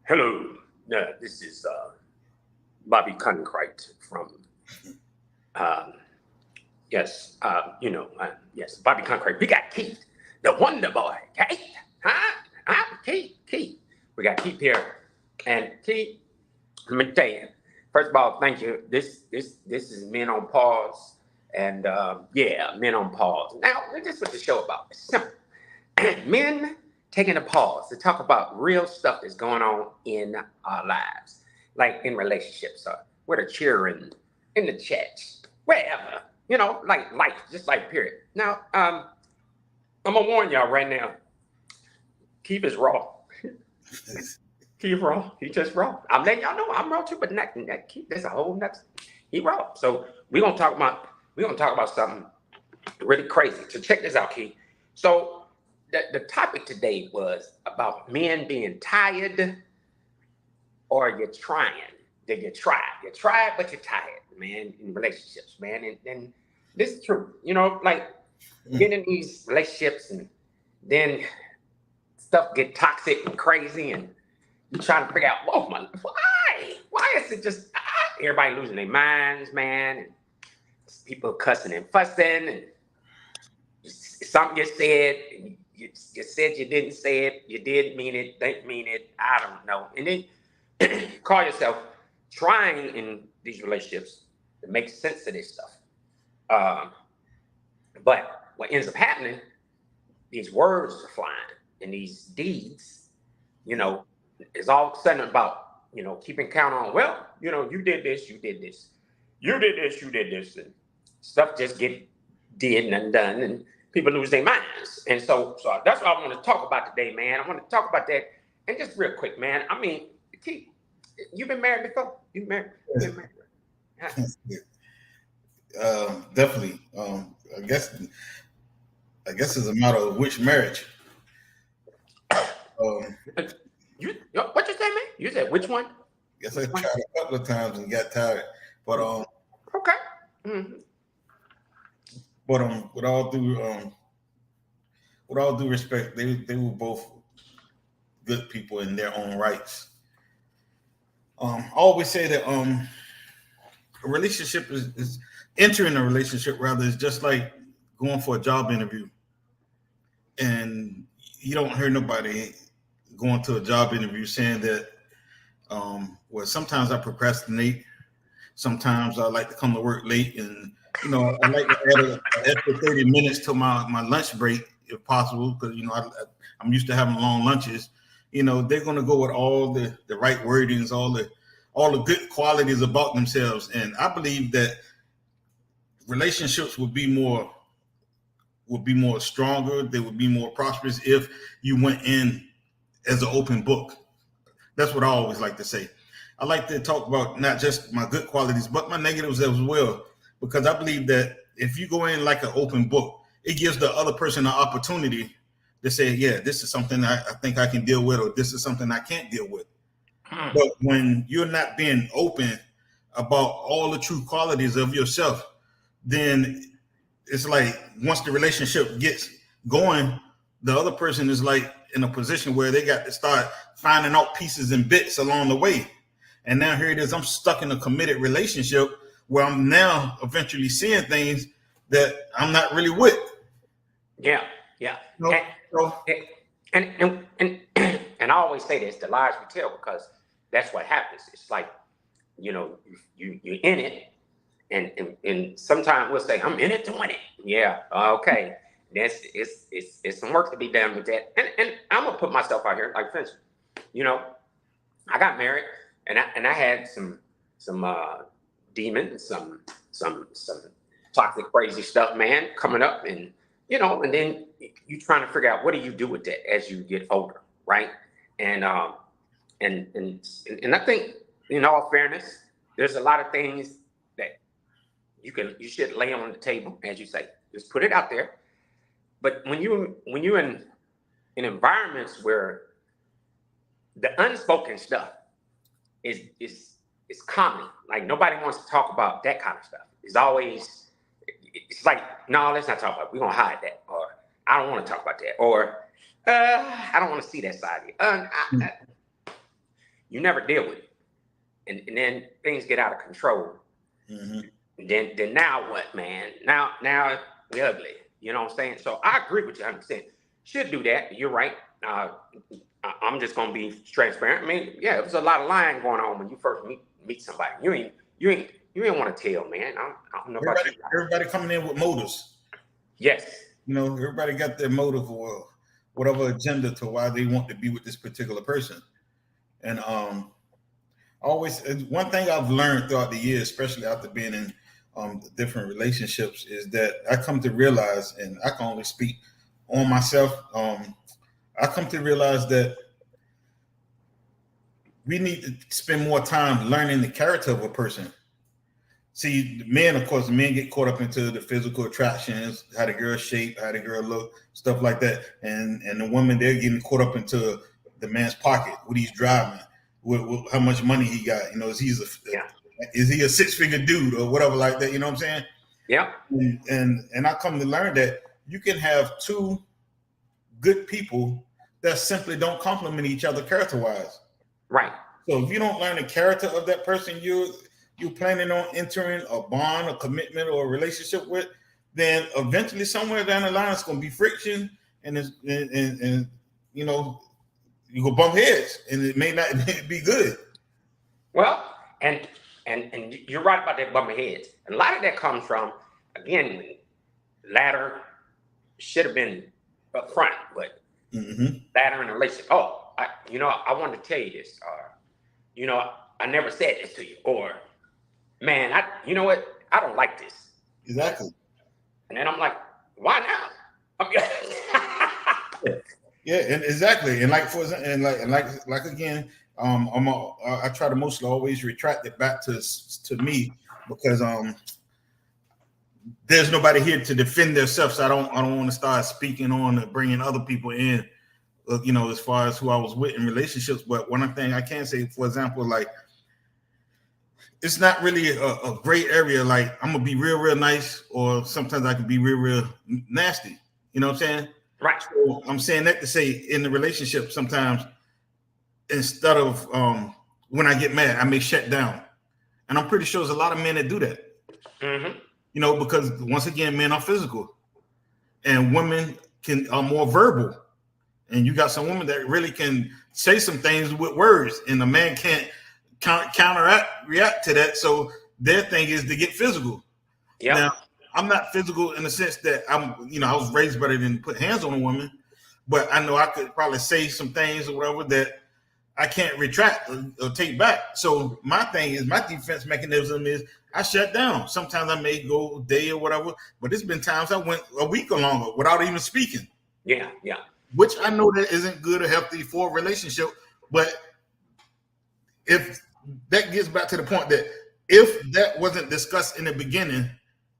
Hello, this is Bobby Concrite from, um, yes, yes, Bobby Concrite. We got Keith, the Wonder Boy. Keith, huh? Huh? Keith. We got Keith here. And Keith, let me tell you, first of all, thank you. This is Men on Pause. And yeah, Men on Pause. Now, this is what the show about. It's simple. Men taking a pause to talk about real stuff that's going on in our lives, like in relationships or with the children, in the church, wherever, like life, just like period. Now, I'm gonna warn y'all right now. Keith is raw. Keith raw. He just raw. I'm letting y'all know I'm raw too, but not Keith. There's a whole next. He raw. So we're gonna talk about something really crazy. So check this out, Keith. So the topic today was about men being tired or you're trying. That you tried, but you're tired, man, in relationships, man. And this is true. Like getting in these relationships and then stuff get toxic and crazy and you're trying to figure out, whoa, why? Why is it just everybody losing their minds, man? And people cussing and fussing and something you said, you said you didn't say it, you did mean it, didn't mean it, I don't know. And then you call yourself trying in these relationships to make sense of this stuff. Um, but what ends up happening, these words are flying and these deeds, you know, is all of a sudden about, keeping count on, well, you did this, you did this. You did this, you did this. And stuff just get did and undone and people lose their minds. And so that's what I want to talk about today, man. I want to talk about that. And just real quick, man. I mean, Keith, you've been married before? You've been married. Definitely. I guess it's a matter of which marriage. Um, What you say, man? You said which one? Guess I tried a couple of times and got tired. But Okay. Mm-hmm. with all due respect, they were both good people in their own rights. I always say that a relationship is entering a relationship rather is just like going for a job interview, and you don't hear nobody going to a job interview saying that. Well, sometimes I procrastinate. Sometimes I like to come to work late, and I like to add an extra 30 minutes to my lunch break if possible, because I'm used to having long lunches. They're going to go with all the right wordings, all the good qualities about themselves, and I believe that relationships would be more stronger. They would be more prosperous if you went in as an open book. That's what I always like to say. I like to talk about not just my good qualities, but my negatives as well, because I believe that if you go in like an open book, it gives the other person an opportunity to say, yeah, this is something I think I can deal with, or this is something I can't deal with. But when you're not being open about all the true qualities of yourself, then it's like once the relationship gets going, the other person is like in a position where they got to start finding out pieces and bits along the way. And now here it is, I'm stuck in a committed relationship where I'm now eventually seeing things that I'm not really with. Yeah, yeah. You know? So, And I always say this: the lies we tell, because that's what happens. It's like you're in it, and sometimes we'll say, I'm in it to win it. Yeah, okay. It's some work to be done with that. And I'm gonna put myself out here, like for instance, you know, I got married and I had some demons, some toxic crazy stuff, man, coming up, and and then you trying to figure out what do you do with that as you get older, right? And and I think, in all fairness, there's a lot of things that you should lay on the table, as you say, just put it out there. But when you're in environments where the unspoken stuff is common, like nobody wants to talk about that kind of stuff. It's like, no, let's not talk about it. We're gonna hide that, or I don't want to talk about that, or I don't want to see that side of you. You never deal with it, and then things get out of control. Mm-hmm. Then now what, man? Now we ugly. You know what I'm saying? So I agree with you 100%. Should do that. You're right. I'm just gonna be transparent. I mean, yeah, there's a lot of lying going on when you first meet somebody. You ain't want to tell, man. I don't know about you. Everybody coming in with motives. Yes. You know, everybody got their motive or whatever agenda to why they want to be with this particular person. And always one thing I've learned throughout the years, especially after being in different relationships, is that I come to realize, and I can only speak on myself. I come to realize that we need to spend more time learning the character of a person. See, men, of course, men get caught up into the physical attractions, how the girl shape, how the girl look, stuff like that. And the women, they're getting caught up into the man's pocket, what he's driving, how much money he got. You know, is he a 6-figure dude or whatever like that? You know what I'm saying? Yeah. And I come to learn that you can have two good people that simply don't complement each other character-wise. Right. So if you don't learn the character of that person you're planning on entering a bond, a commitment, or a relationship with, then eventually somewhere down the line it's going to be friction, and you know, you go bump heads, and it may not be good. Well, and you're right about that bumping heads. And a lot of that comes from, again, ladder should have been up front, but ladder in a relationship. Oh, I wanted to tell you this, or I never said this to you, or man, you know what? I don't like this. Exactly. And then I'm like, why now? Yeah, and exactly. And like like again, I try to mostly always retract it back to me, because there's nobody here to defend themselves. So I don't want to start speaking on bringing other people in, as far as who I was with in relationships. But one thing I can say, for example, like, it's not really a gray area. Like, I'm gonna be real nice, or sometimes I can be real nasty. You know what I'm saying? Right. So I'm saying that to say, in the relationship, sometimes instead of when I get mad, I may shut down, and I'm pretty sure there's a lot of men that do that. Mm-hmm. Because once again, men are physical, and women are more verbal, and you got some women that really can say some things with words, and a man can't react to that. So their thing is to get physical. Yeah. Now, I'm not physical in the sense that I was raised better than put hands on a woman, but I know I could probably say some things or whatever that I can't retract or take back. So my thing is, my defense mechanism is I shut down. Sometimes I may go a day or whatever, but there's been times I went a week or longer without even speaking. Yeah. Which I know that isn't good or healthy for a relationship, but if that gets back to the point that if that wasn't discussed in the beginning,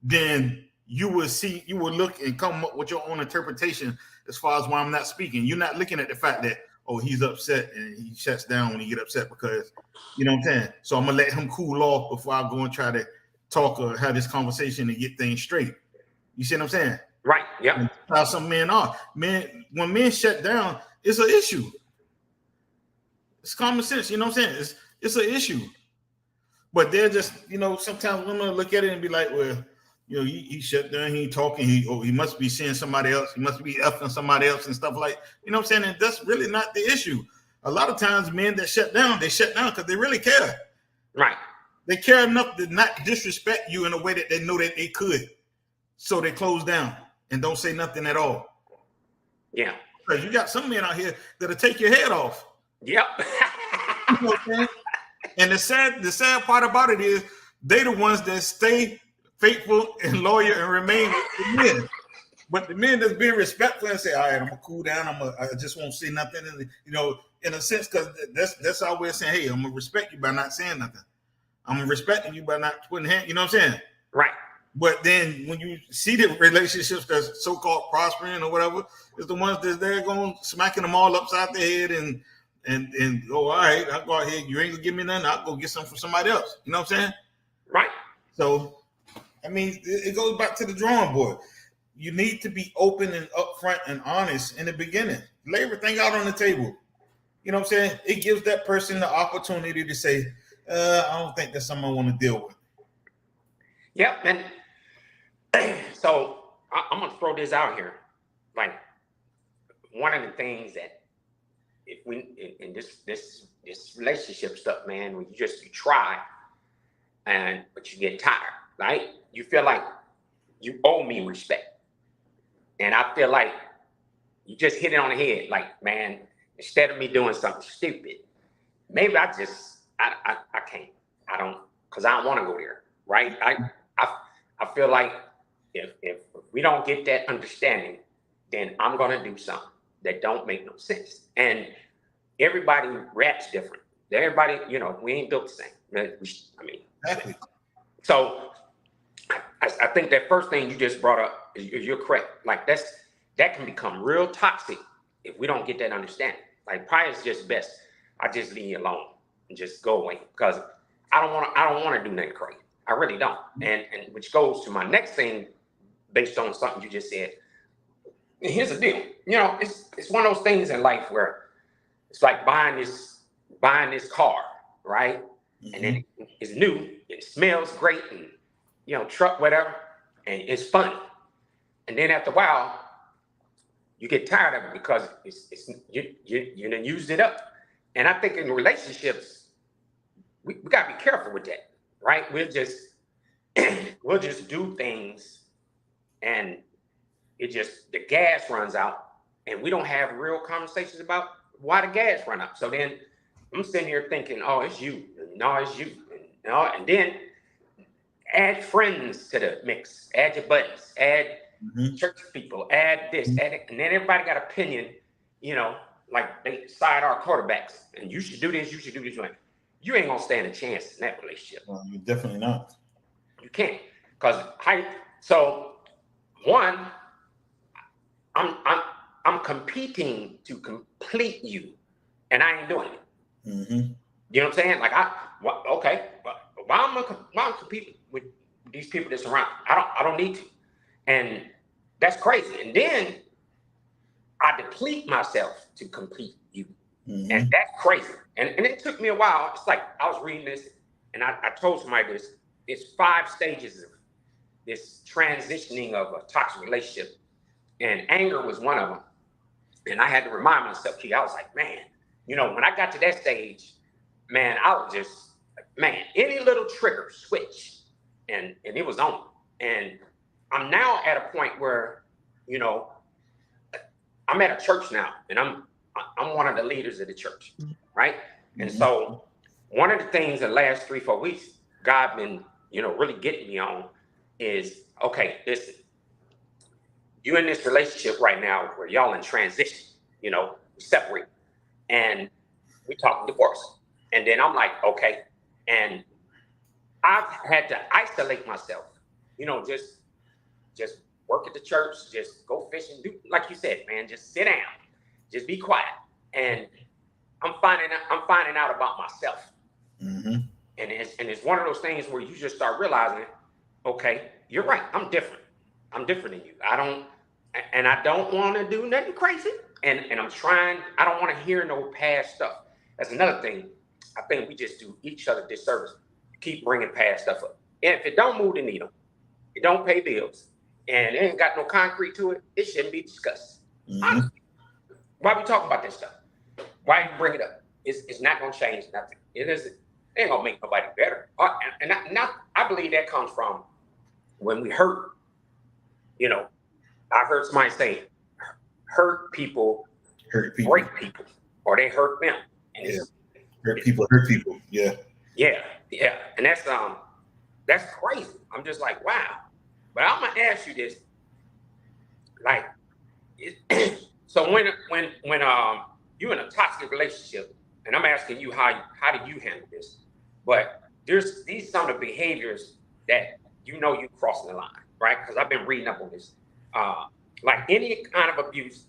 then you will look and come up with your own interpretation as far as why I'm not speaking. You're not looking at the fact that, oh, he's upset and he shuts down when he get upset because, you know what I'm saying? So I'm gonna let him cool off before I go and try to talk or have this conversation and get things straight. You see what I'm saying? Right. Yeah. How some men are. When men shut down, it's an issue. It's common sense, you know what I'm saying? It's an issue. But they're just, sometimes women look at it and be like, well, he shut down, he ain't talking, he must be seeing somebody else, he must be effing somebody else and stuff like, you know what I'm saying? And that's really not the issue. A lot of times men that shut down, they shut down because they really care. Right. They care enough to not disrespect you in a way that they know that they could. So they close down and don't say nothing at all. Yeah. Because you got some men out here that'll take your head off. Yep. You know what I'm saying? And the sad part about it is they the ones that stay faithful and loyal and remain with the men. But the men that's being respectful and say, all right, I'm gonna cool down, I just won't say nothing, in a sense, because that's our way of saying, hey, I'm gonna respect you by not saying nothing. I'm respecting you by not putting hands, you know what I'm saying? Right. But then when you see the relationships that's so-called prospering or whatever, it's the ones that they're going smacking them all upside the head and all right, I'll go out here. You ain't gonna give me nothing. I'll go get something from somebody else. You know what I'm saying? Right. So, I mean, it goes back to the drawing board. You need to be open and upfront and honest in the beginning. Lay everything out on the table. You know what I'm saying? It gives that person the opportunity to say, I don't think that's something I want to deal with. Yep. And so I'm going to throw this out here. Like, one of the things that if we in this relationship stuff, man, when you try but you get tired, right? You feel like you owe me respect. And I feel like you just hit it on the head. Like, man, instead of me doing something stupid, maybe I can't. I don't, because I don't want to go there, right? I feel like if we don't get that understanding, then I'm going to do something that don't make no sense. And everybody reacts different. Everybody, we ain't built the same. I mean, Exactly. So I think that first thing you just brought up is you're correct. Like, that can become real toxic if we don't get that understanding. Like, probably it's just best I just leave you alone and just go away, because I don't want to do nothing crazy. I really don't. And which goes to my next thing based on something you just said. And here's the deal. It's one of those things in life where it's like buying this car, right? Mm-hmm. And then it's new, it smells great, and truck, whatever, and it's fun. And then after a while, you get tired of it because you done used it up. And I think in relationships, we gotta be careful with that, right? We'll just do things, and the gas runs out, and we don't have real conversations about why the gas run out. So then I'm sitting here thinking, oh, it's you. No, it's you. And then add friends to the mix, add your buddies, add church people, add this, add it. And then everybody got opinion, like they side our quarterbacks, and you should do this, you should do this. You ain't gonna stand a chance in that relationship. Well, you're definitely not. You can't, because so one, I'm competing to complete you, and I ain't doing it. Mm-hmm. You know what I'm saying? Like, why am I competing with these people that's around? I don't need to, and that's crazy. And then I deplete myself to complete you, and that's crazy. And it took me a while. It's like I was reading this, and I told somebody this. It's 5 stages of this transitioning of a toxic relationship, and anger was one of them. And I had to remind myself, I was like, man, when I got to that stage, man, I was just, any little trigger switch, and it was on. And I'm now at a point where, I'm at a church now, and I'm one of the leaders of the church, right? And so one of the things the last 3-4 weeks, God been, really getting me on is, okay, listen, you in this relationship right now where y'all in transition, separate, and we talking divorce. And then I'm like, okay. And I've had to isolate myself, just work at the church, just go fishing, do like you said, man, just sit down, just be quiet. And I'm finding out about myself. And it's one of those things where you just start realizing, okay, you're right, I'm different than you. I don't want to do nothing crazy. And I'm trying, I don't want to hear no past stuff. That's another thing. I think we just do each other disservice. Keep bringing past stuff up. And if it don't move the needle, it don't pay bills, and it ain't got no concrete to it, it shouldn't be discussed. Honestly, why we talking about this stuff? Why you bring it up? It's not going to change nothing. It ain't going to make nobody better. And I believe that comes from when we hurt. I heard somebody say, hurt people break people, or they hurt them. And hurt people. Yeah. And that's crazy. I'm just like, wow. But I'm gonna ask you this, like, so when you're in a toxic relationship, and I'm asking you how do you handle this? But there's some of the behaviors that you crossing the line, right? Because I've been reading up on this. Like any kind of abuse,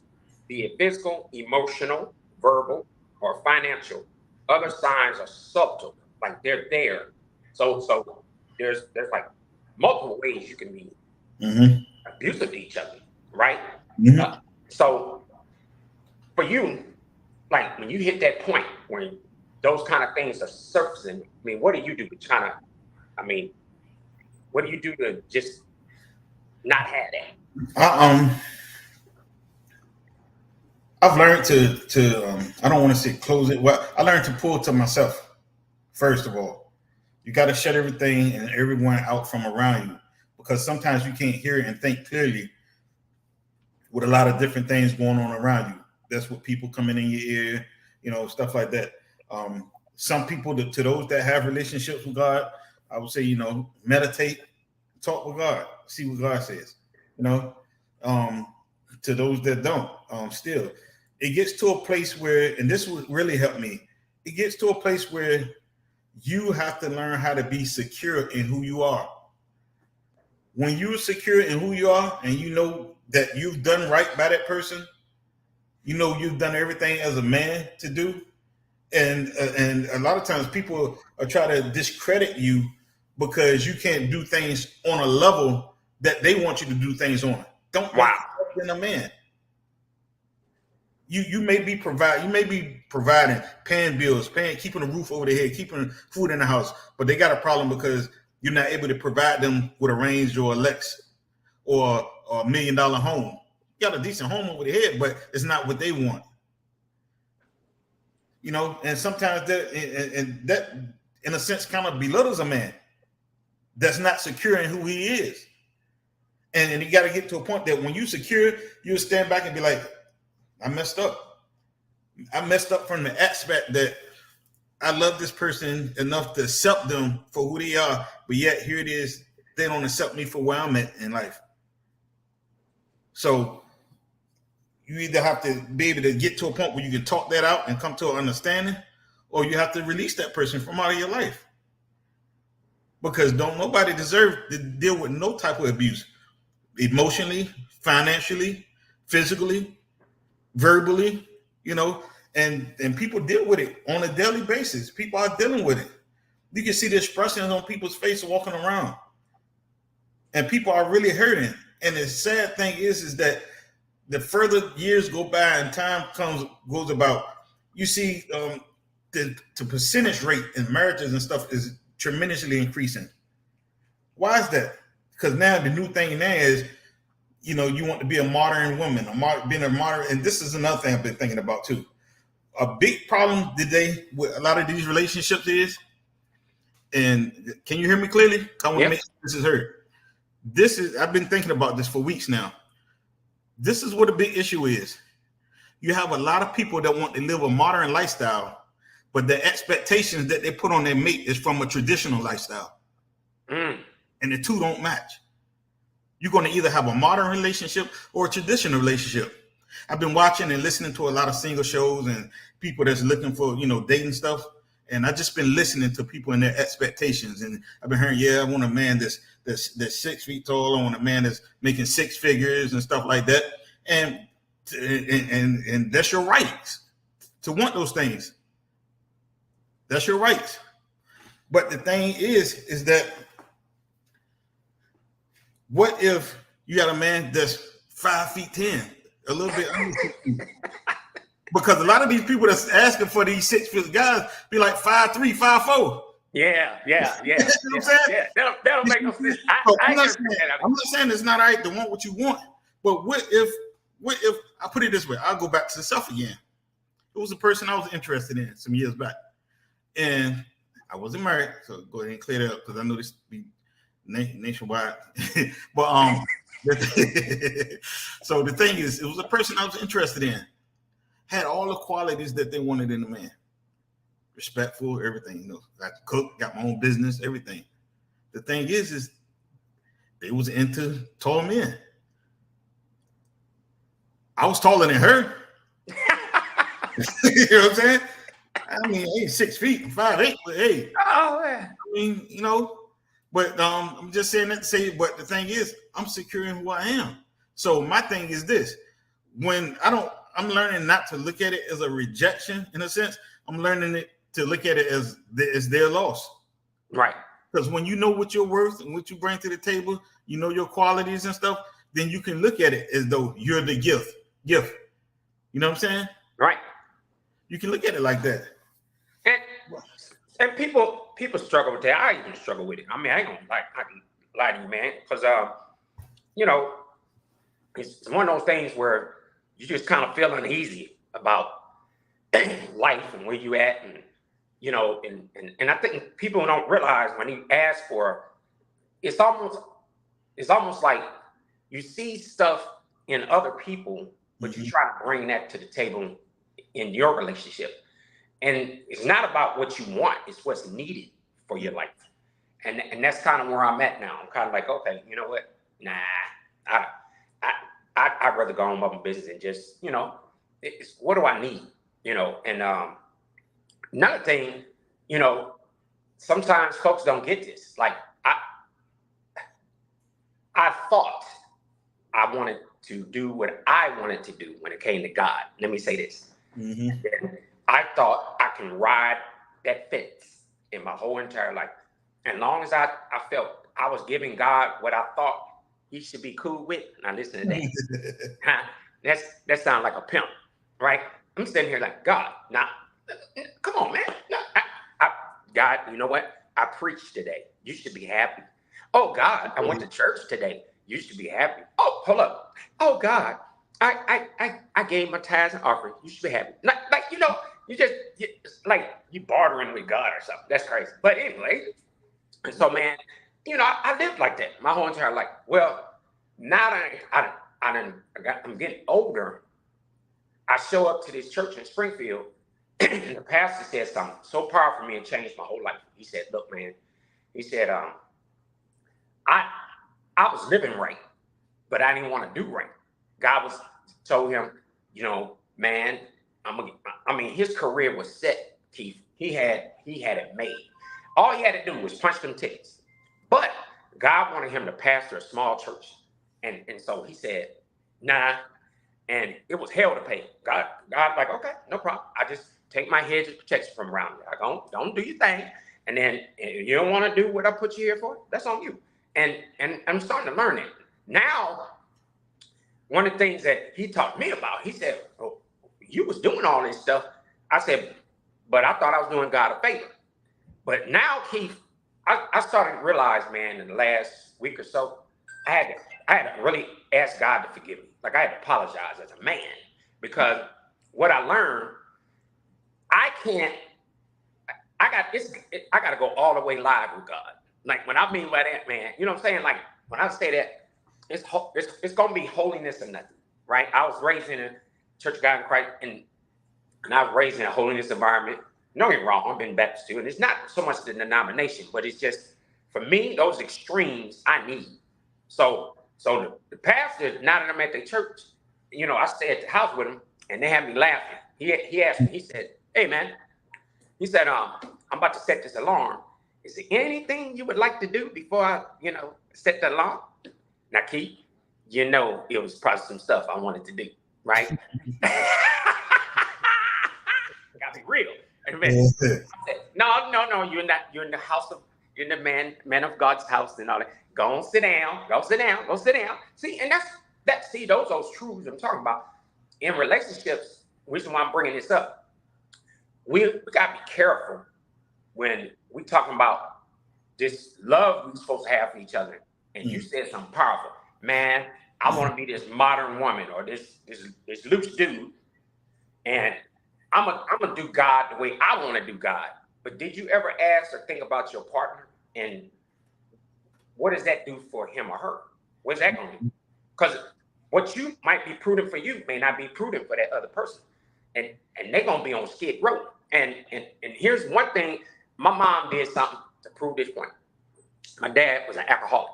be it physical, emotional, verbal, or financial, other signs are subtle, like they're there. So there's like multiple ways you can be abusive to each other, right? So for you, like when you hit that point when those kind of things are surfacing, I mean, what do you do to try to, I mean, what do you do to just not have that? I've learned to I don't want to say close it. Well, I learned to pull to myself. First of all, you got to shut everything and everyone out from around you, because sometimes you can't hear and think clearly with a lot of different things going on around you. That's what people coming in your ear, stuff like that. Some people, to those that have relationships with God, I would say, meditate, talk with God, see what God says. To those that don't, still, it gets to a place where, and this would really help me. It gets to a place where you have to learn how to be secure in who you are. When you're secure in who you are, and you know that you've done right by that person, you've done everything as a man to do, and a lot of times people are trying to discredit you because you can't do things on a level that they want you to do things on. Don't Wow. in a man. You may be providing, paying bills, keeping a roof over their head, keeping food in the house, but they got a problem because you're not able to provide them with a Range or a Lex or a $1 million home. You got a decent home over their head, but it's not what they want. And sometimes that in a sense kind of belittles a man that's not secure in who he is. And you got to get to a point that when you secure, you'll stand back and be like, I messed up. I messed up from the aspect that I love this person enough to accept them for who they are, but yet here it is, they don't accept me for where I'm at in life. So you either have to be able to get to a point where you can talk that out and come to an understanding, or you have to release that person from out of your life. Because don't nobody deserve to deal with no type of abuse. Emotionally, financially, physically, verbally, and people deal with it on a daily basis. People are dealing with it. You can see the expressions on people's face walking around, and people are really hurting. And the sad thing is that the further years go by and time goes about, you see the percentage rate in marriages and stuff is tremendously increasing. Why is that? Because now the new thing now is, you want to be a modern woman, being a modern, and this is another thing I've been thinking about too. A big problem today with a lot of these relationships is, and can you hear me clearly? I want to make sure this is heard. I've been thinking about this for weeks now. This is what a big issue is. You have a lot of people that want to live a modern lifestyle, but the expectations that they put on their mate is from a traditional lifestyle. And the two don't match. You're going to either have a modern relationship or a traditional relationship. I've been watching and listening to a lot of single shows and people that's looking for, dating stuff. And I've just been listening to people and their expectations. And I've been hearing, I want a man that's 6 feet tall. I want a man that's making six figures and stuff like that. And that's your rights to want those things. That's your rights. But the thing is that, what if you got a man that's 5'10", a little bit under 6 feet? Because a lot of these people that's asking for these 6 foot guys be like 5'3", 5'4". Yeah. You know what I'm saying? Yeah, that'll make no sense. I'm not saying it's not right to want what you want, but what if I put it this way? I'll go back to the self again. It was a person I was interested in some years back, and I wasn't married, so go ahead and clear that up because I know this be nationwide. But so the thing is, it was a person I was interested in, had all the qualities that they wanted in a man. Respectful, everything, I could cook, got my own business, everything. The thing is they was into tall men. I was taller than her. You know what I'm saying? I mean, I ain't 6 feet, 5'8", but hey. Oh man. I mean, but I'm just saying that to say, but the thing is, I'm secure in who I am. So my thing is this: I'm learning not to look at it as a rejection in a sense. I'm learning it to look at it as their loss. Right. Because when you know what you're worth and what you bring to the table, your qualities and stuff, then you can look at it as though you're the gift. You know what I'm saying? Right. You can look at it like that. And people struggle with that. I even struggle with it. I mean, I ain't gonna lie to you, man, because you know, it's one of those things where you just kind of feel uneasy about life and where you at, and you know, and I think people don't realize when you ask for, it's almost like you see stuff in other people, but you try to bring that to the table in your relationship. And it's not about what you want, it's what's needed for your life. And that's kind of where I'm at now. I'm kind of like, okay, you know what? Nah, I'd rather go on about my business and just, you know, it's what do I need? You know, and another thing, you know, sometimes folks don't get this. Like I thought I wanted to do what I wanted to do when it came to God. Let me say this. I thought I can ride that fence in my whole entire life. And long as I felt I was giving God what I thought he should be cool with. Now listen to that. That sounds like a pimp, right? I'm sitting here like, God, now, come on, man. No, God, you know what? I preached today. You should be happy. Oh, God, I went to church today. You should be happy. Oh, hold up. Oh, God, I gave my tithes and offering. You should be happy. Like you know, like you bartering with God or something. That's crazy. But anyway, and so, man, you know, I lived like that my whole entire life. Well, now that I'm getting older, I show up to this church in Springfield, and the pastor said something so powerful for me and changed my whole life. He said, look, man, he said, I was living right, but I didn't want to do right. God told him, you know, man, his career was set, Keith. He had it made. All he had to do was punch them tickets. But God wanted him to pastor a small church. And so he said, nah. And it was hell to pay. God like, okay, no problem. I just take my hedge of protection from around you. I don't do your thing. And then if you don't want to do what I put you here for, that's on you. And I'm starting to learn that. Now, one of the things that he taught me about, he said, oh, you was doing all this stuff. I said, but I thought I was doing God a favor. But now, Keith, I started to realize, man, in the last week or so, I had to really ask God to forgive me. Like I had to apologize as a man, because what I learned, I got to go all the way live with God. Like when I mean by that, man, you know what I'm saying? Like when I say that, it's gonna be holiness or nothing, right? I was raised in a Church of God in Christ, and I was raised in a holiness environment. Don't get me wrong, I've been Baptist too, and it's not so much the denomination, but it's just for me, those extremes I need. So the pastor, now that I'm at the church, you know, I stay at the house with him, and they had me laughing. He asked me, he said, hey man, he said, I'm about to set this alarm. Is there anything you would like to do before I, you know, set the alarm? Now, Keith, you know, it was probably some stuff I wanted to do, right? Gotta be real. Amen. I said, no, you're in the house of, you're in the man of God's house and all that. Go sit down. See, and see, those truths I'm talking about in relationships. The reason why I'm bringing this up, we gotta be careful when we talking about this love we're supposed to have for each other. And you said something powerful, man. I want to be this modern woman or this loose dude, and I'm gonna do God the way I want to do God. But did you ever ask or think about your partner and what does that do for him or her? What's that going to do? Because what you might be prudent for you may not be prudent for that other person, and they're gonna be on skid row. And here's one thing: my mom did something to prove this point. My dad was an alcoholic,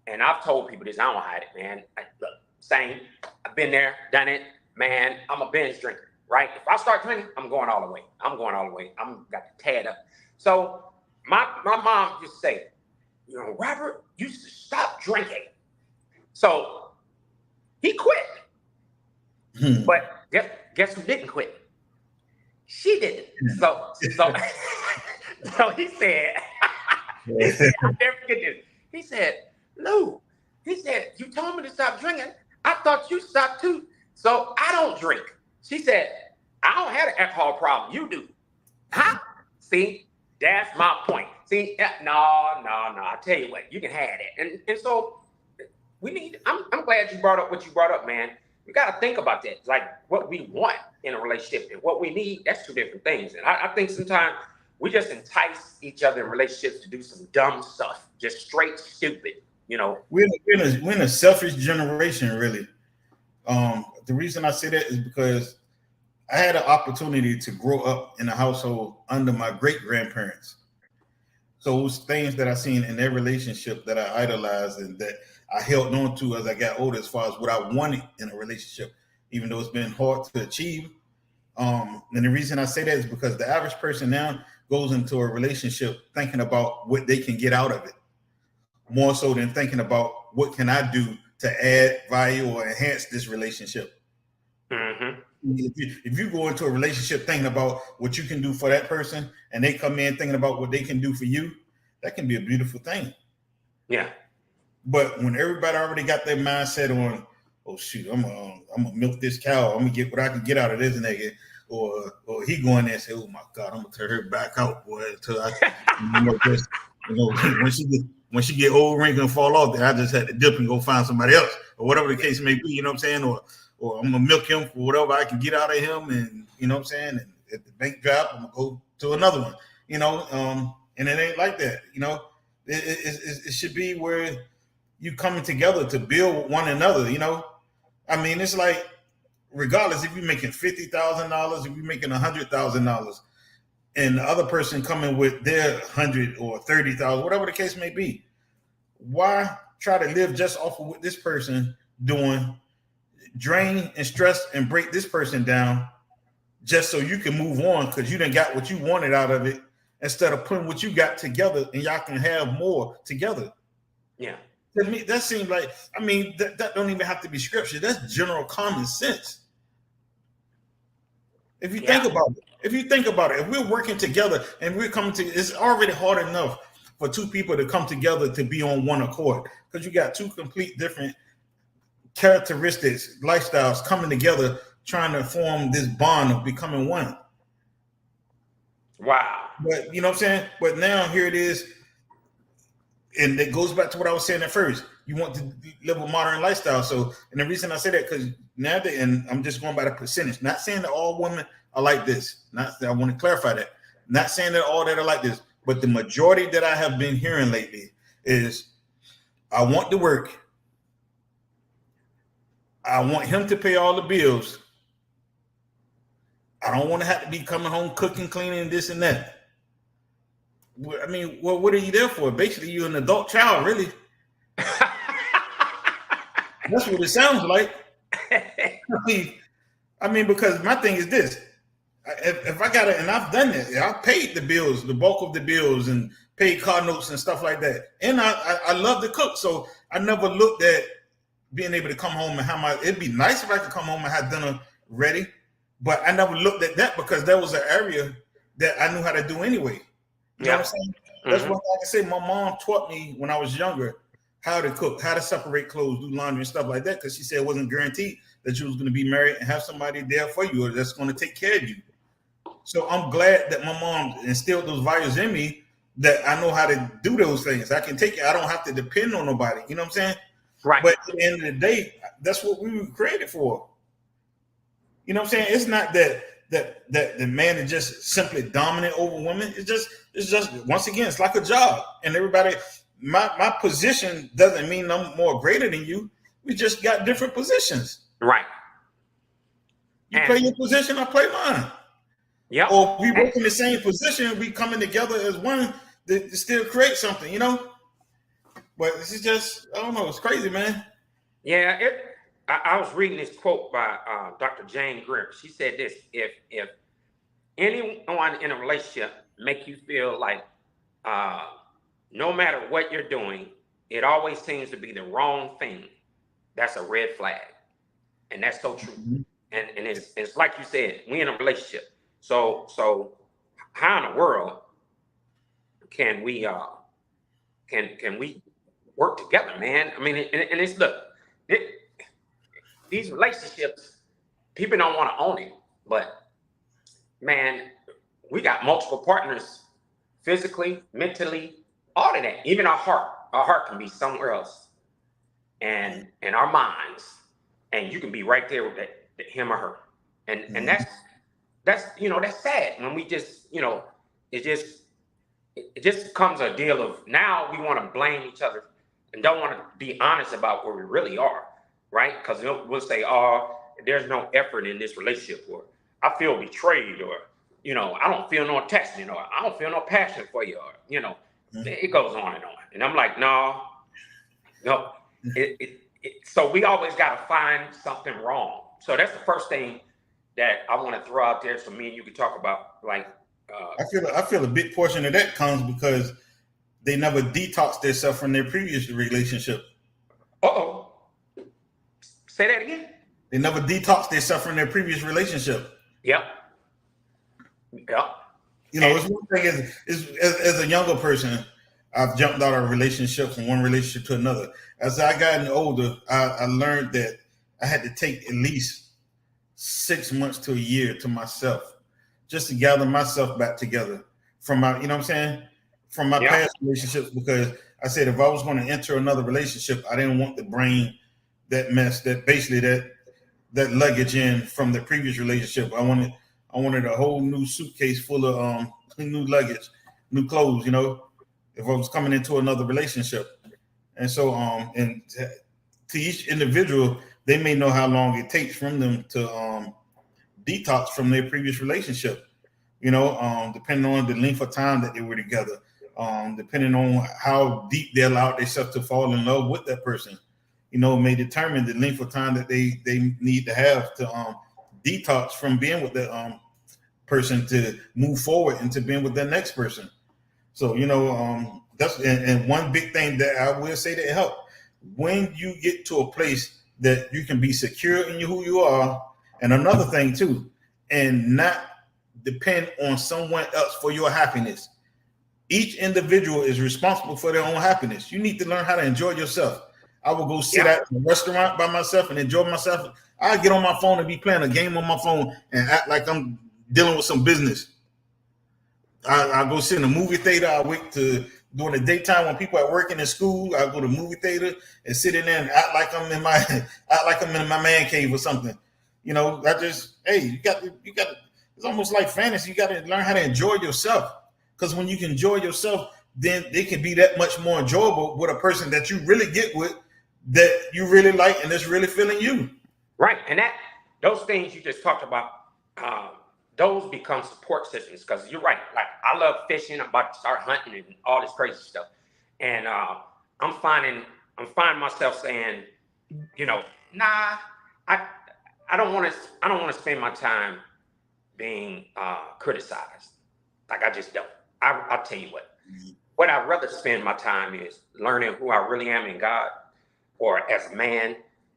and I've told people this. I don't hide it, man. Look, same. I've been there, done it, man. I'm a binge drinker, right? If I start drinking, I'm going all the way. I'm got to tad up. So my mom used to say, you know, Robert used to stop drinking. So he quit. But guess who didn't quit? She didn't. So he said, I'll never forget this. He said, Lou, he said, you told me to stop drinking. I thought you stopped too. So I don't drink. She said, I don't have an alcohol problem. You do. Huh? See, that's my point. See, no. I tell you what, you can have that. And so we need. I'm glad you brought up what you brought up, man. We got to think about that. Like what we want in a relationship and what we need. That's two different things. And I think sometimes we just entice each other in relationships to do some dumb stuff, just straight stupid. You know, we're in a selfish generation, really. The reason I say that is because I had an opportunity to grow up in a household under my great grandparents. So those things that I seen in their relationship that I idolized and that I held on to as I got older, as far as what I wanted in a relationship, even though it's been hard to achieve. And the reason I say that is because the average person now goes into a relationship thinking about what they can get out of it, more so than thinking about what can I do to add value or enhance this relationship. Mm-hmm. If you go into a relationship thinking about what you can do for that person, and they come in thinking about what they can do for you, that can be a beautiful thing. Yeah. But when everybody already got their mindset on, oh shoot, I'm gonna milk this cow, I'm gonna get what I can get out of this nigga, or he going there and say, oh my God, I'm gonna turn her back out, boy, until when she get old, wrinkle and fall off, then I just had to dip and go find somebody else, or whatever the case may be, you know what I'm saying? Or I'm gonna milk him for whatever I can get out of him, and you know what I'm saying? And if the bank drop, I'm gonna go to another one, you know. And it ain't like that, you know. It should be where you coming together to build one another, you know. I mean, it's like regardless if you're making $50,000, if you're making $100,000, and the other person coming with their 100 or 30,000, whatever the case may be, why try to live just off of what this person doing, drain and stress and break this person down just so you can move on because you done got what you wanted out of it, instead of putting what you got together and y'all can have more together. Yeah. To me, that seems like, I mean, that don't even have to be scripture. That's general common sense. If you think about it, if we're working together and we're coming to, it's already hard enough for two people to come together to be on one accord because you got two complete different characteristics, lifestyles coming together, trying to form this bond of becoming one. Wow. But you know what I'm saying? But now here it is. And it goes back to what I was saying at first. You want to live a modern lifestyle. So, and the reason I say that, because now and I'm just going by the percentage, not saying that all women are like this. I want to clarify that. Not saying that all that are like this, but the majority that I have been hearing lately is I want to work. I want him to pay all the bills. I don't want to have to be coming home cooking, cleaning, this and that. I mean, well, what are you there for? Basically, you're an adult child, really. That's what it sounds like. I mean, because my thing is this. If I got it, and I've done it, I paid the bills, the bulk of the bills, and paid car notes and stuff like that. And I love to cook, so I never looked at being able to come home and have my, it'd be nice if I could come home and have dinner ready, but I never looked at that because that was an area that I knew how to do anyway. You know what I'm saying? That's one thing I can say. My mom taught me when I was younger how to cook, how to separate clothes, do laundry and stuff like that, because she said it wasn't guaranteed that you was going to be married and have somebody there for you or that's going to take care of you. So I'm glad that my mom instilled those values in me, that I know how to do those things. I can take it. I don't have to depend on nobody. You know what I'm saying? Right. But at the end of the day, that's what we were created for. You know what I'm saying? It's not that the man is just simply dominant over women. It's just once again, it's like a job. And everybody, my position doesn't mean I'm more greater than you. We just got different positions. Right. You play your position, I play mine. Yeah. Or we work in the same position, we coming together as one to still create something, you know? But this is just, I don't know, it's crazy, man. Yeah, I was reading this quote by Dr. Jane Greer. She said this: if anyone in a relationship make you feel like no matter what you're doing, it always seems to be the wrong thing, that's a red flag. And that's so true. Mm-hmm. And it's like you said, we in a relationship. So how in the world can we can we work together, man? I mean, and it's these relationships, people don't want to own it, but man, we got multiple partners, physically, mentally, all of that. Even our heart can be somewhere else, and our minds, and you can be right there with that him or her, and that's that's sad when we just it just becomes a deal of now we want to blame each other and don't want to be honest about where we really are, right? Because we'll say, oh, there's no effort in this relationship, or I feel betrayed, or I don't feel no attachment, or I don't feel no passion for you, or it goes on. And I'm like, no. So we always got to find something wrong. So that's the first thing that I want to throw out there, so me and you can talk about. Like, I feel a big portion of that comes because they never detoxed themselves from their previous relationship. Say that again. They never detoxed themselves from their previous relationship. Yep. It's one thing as a younger person, I've jumped out of relationships from one relationship to another. As I gotten older, I learned that I had to take at least 6 months to a year to myself just to gather myself back together from my, from my past relationships, because I said if I was going to enter another relationship, I didn't want to bring that mess, that basically that luggage in from the previous relationship. I wanted a whole new suitcase full of new luggage, new clothes, if I was coming into another relationship. And so and to each individual, they may know how long it takes from them to detox from their previous relationship, depending on the length of time that they were together, depending on how deep they allowed themselves to fall in love with that person, may determine the length of time that they need to have to detox from being with that person to move forward into being with the next person. So, that's and one big thing that I will say that help when you get to a place that you can be secure in who you are. And another thing too, and not depend on someone else for your happiness. Each individual is responsible for their own happiness. You need to learn how to enjoy yourself. I will go sit at a restaurant by myself and enjoy myself. I get on my phone and be playing a game on my phone and act like I'm dealing with some business. I go sit in a movie theater. I wait to during the daytime when people are working in school. I go to movie theater and sit in there and act like I'm in my man cave or something. You got it's almost like fantasy. You got to learn how to enjoy yourself, because when you can enjoy yourself, then they can be that much more enjoyable with a person that you really get with, that you really like and that's really feeling you. Right, and those things you just talked about. Those become support systems, because you're right. Like, I love fishing. I'm about to start hunting and all this crazy stuff. And I'm finding myself saying, nah, I don't want to spend my time being criticized. Like, I just don't. I'll tell you what I'd rather spend my time is learning who I really am in God, or as a man,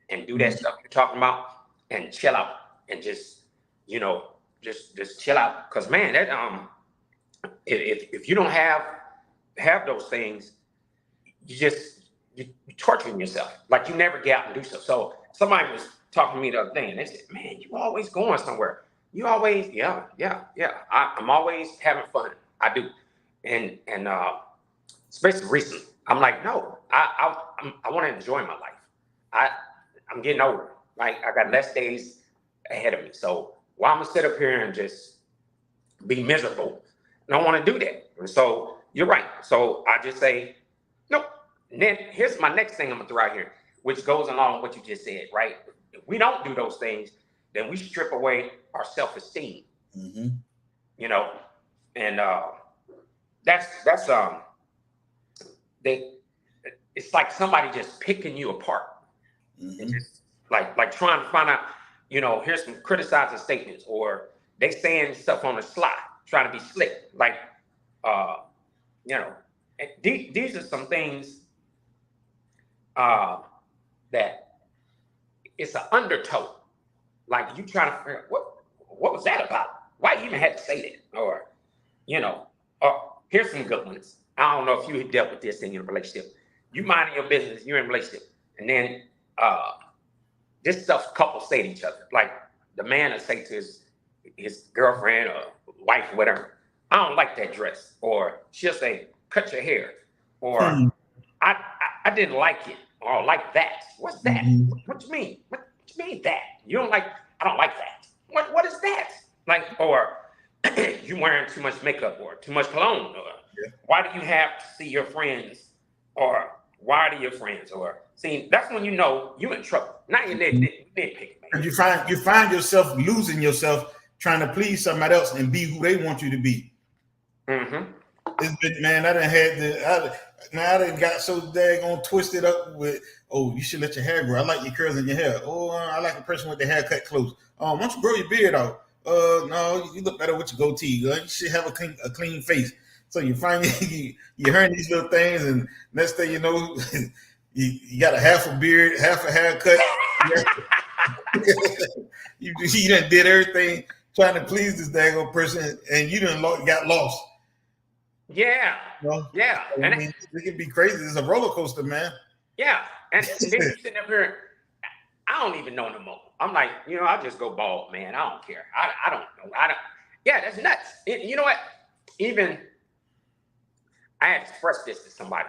and do that stuff you're talking about, and chill out and just just chill out. Because man, that if you don't have those things, you're torturing yourself. Like, you never get out and do so. So somebody was talking to me the other day, and they said, man, you always going somewhere. You always, yeah. I'm always having fun. I do. And especially recently, I'm like, no, I want to enjoy my life. I'm getting older. Like, I got less days ahead of me. So why I'm gonna sit up here and just be miserable? I don't want to do that. And so you're right. So I just say, nope. And then here's my next thing I'm gonna throw out here, which goes along with what you just said, right? If we don't do those things, then we strip away our self-esteem. And it's like somebody just picking you apart, and just like trying to find out, here's some criticizing statements, or they saying stuff on the sly, trying to be slick. Like, these are some things that it's an undertow. Like, you trying to figure out what was that about? Why you even had to say that? Or, here's some good ones. I don't know if you dealt with this in your relationship. You minding your business, you're in a relationship, and then this stuff couples say to each other. Like, the man will say to his girlfriend or wife with her, I don't like that dress, or she'll say, cut your hair, or I didn't like it, or like that. What's that? What you mean? What you mean that? You don't like? I don't like that. What is that? Like, or you wearing too much makeup, or too much cologne, or why do you have to see your friends, or why do your friends, or see, that's when you know you in trouble. Now you're nitpicking, man. You find yourself losing yourself trying to please somebody else and be who they want you to be. Man, I done got so daggone twisted up with, oh, you should let your hair grow. I like your curls in your hair. Oh, I like a person with their hair cut close. Why don't you grow your beard out? No, you look better with your goatee. You should have a clean face. So you find you're hearing these little things, and next thing you know, you got a half a beard, half a haircut. you done did everything trying to please this daggone person, and you done got lost. Yeah. Well, yeah. I mean, it can be crazy. It's a roller coaster, man. Yeah. And then you sitting up here, I don't even know no more. I'm like, I just go bald, man. I don't care. I don't know. Yeah, that's nuts. You know what? Even I had expressed this to somebody.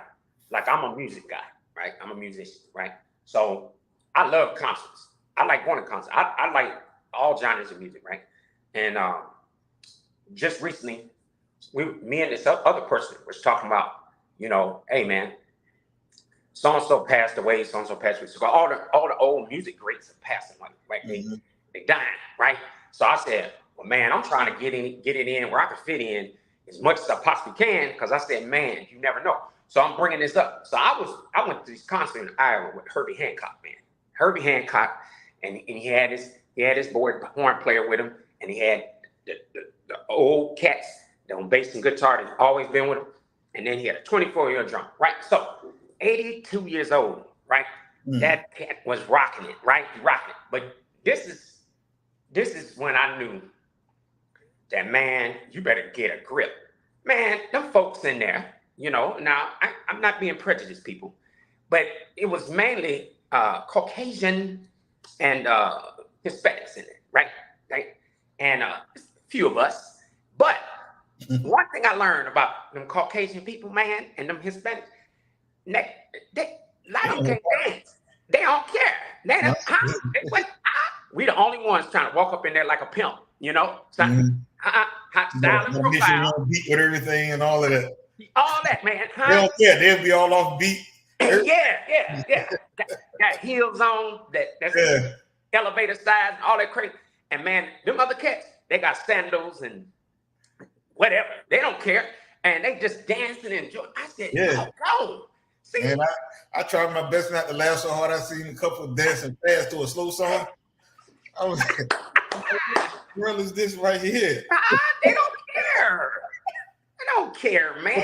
Like, I'm a music guy, right? I'm a musician, right? So I love concerts. I like going to concerts. I like all genres of music, right? And just recently, me and this other person was talking about, hey man, so and so passed away, so and so passed away. So all the old music greats are passing, like they dying, right? So I said, well, man, I'm trying to get it in where I can fit in as much as I possibly can, because I said, man, you never know. So I'm bringing this up. So I went to this concert in Iowa with Herbie Hancock, man. Herbie Hancock, and he had his board horn player with him, and he had the old cats that on bass and guitar that's always been with him. And then he had a 24-year drummer, right? So 82 years old, right? That cat was rocking it, right? He rocking it. But this is when I knew that, man, you better get a grip. Man, them folks in there, now I'm not being prejudiced, people, but it was mainly Caucasian and Hispanics in it, right? And a few of us. But one thing I learned about them Caucasian people, man, and them Hispanics, a lot of them can't dance. They don't care. We the only ones trying to walk up in there like a pimp, hot style and profile. Beat with everything and all of that. All that, man. They don't care. They'll be all off beat. Yeah. Got heels on, that's elevator size and all that crazy. And man, them other cats, they got sandals and whatever. They don't care. And they just dancing and enjoy. I said, go. See? And I tried my best not to laugh so hard. I seen a couple dancing fast to a slow song. I was like, what girl is this right here? They don't care. They don't care, man.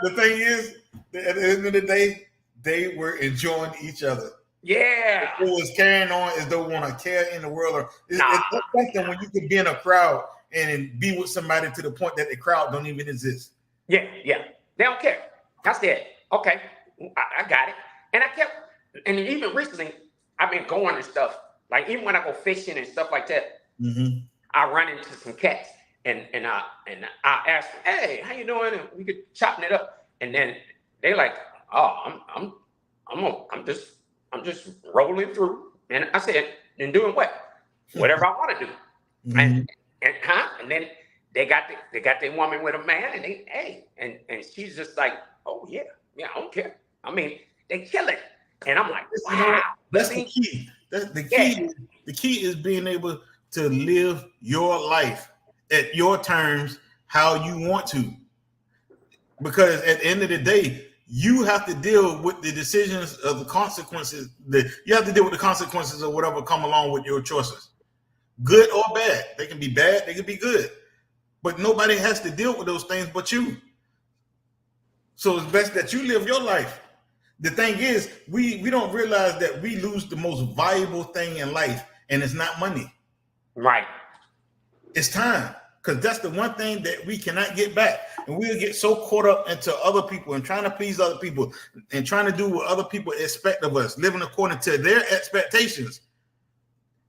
The thing is, at the end of the day, they were enjoying each other. Yeah. Who was carrying on as though want to care in the world. It's something when you can be in a crowd and be with somebody to the point that the crowd don't even exist. Yeah. They don't care. I said, okay, I got it. And even recently, I've been going and stuff. Like, even when I go fishing and stuff like that, I run into some cats and I ask them, hey, how you doing? And we could chopping it up. And then they like, oh, I'm just rolling through. And I said, and doing what? Whatever I want to do. And then they got their woman with a man, and and she's just like, oh yeah, I don't care. I mean, they kill it. And I'm like, wow. That's the key. The key is being able to live your life at your terms, how you want to. Because at the end of the day, you have to deal with the decisions of the consequences. You have to deal with the consequences of whatever come along with your choices. Good or bad. They can be bad, they can be good. But nobody has to deal with those things but you. So it's best that you live your life. The thing is, we don't realize that we lose the most valuable thing in life, and it's not money. Right. It's time, because that's the one thing that we cannot get back. And we'll get so caught up into other people and trying to please other people and trying to do what other people expect of us, living according to their expectations.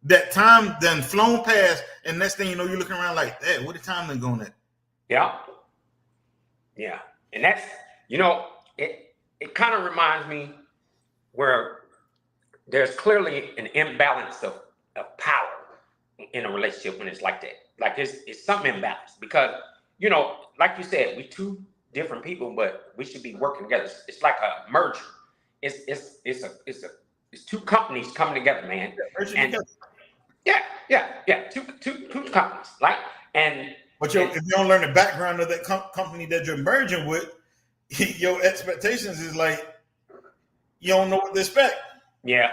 That time then flown past, and next thing you know, you're looking around like, hey, where the time done gone at? Yeah. Yeah. And that's, you know, it kind of reminds me where there's clearly an imbalance of power in a relationship when it's like that. Like it's something imbalanced because, you know, like you said, we two different people, but we should be working together. It's like a merger. It's two companies coming together, man. Merging And together. yeah. Two companies. Like and But and if you don't learn the background of that company that you're merging with, your expectations is like you don't know what to expect. yeah.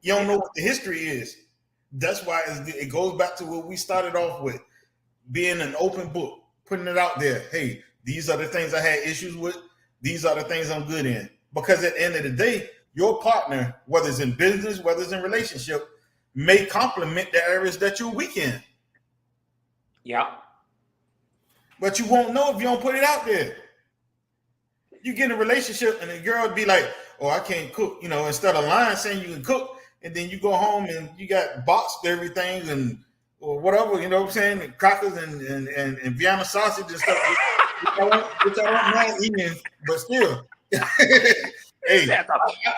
You don't know what the history is. That's why it goes back to what we started off with, being an open book, putting it out there. Hey, these are the things I had issues with. These are the things I'm good in. Because at the end of the day, your partner, whether it's in business, whether it's in relationship, may complement the areas that you're weak in. Yeah. But you won't know if you don't put it out there. You get in a relationship and the girl would be like, oh, I can't cook, you know, instead of lying saying you can cook, and then you go home and you got boxed everything and or whatever, you know what I'm saying, and crackers and Vienna sausage and stuff, which I don't mind eating, but still. Hey,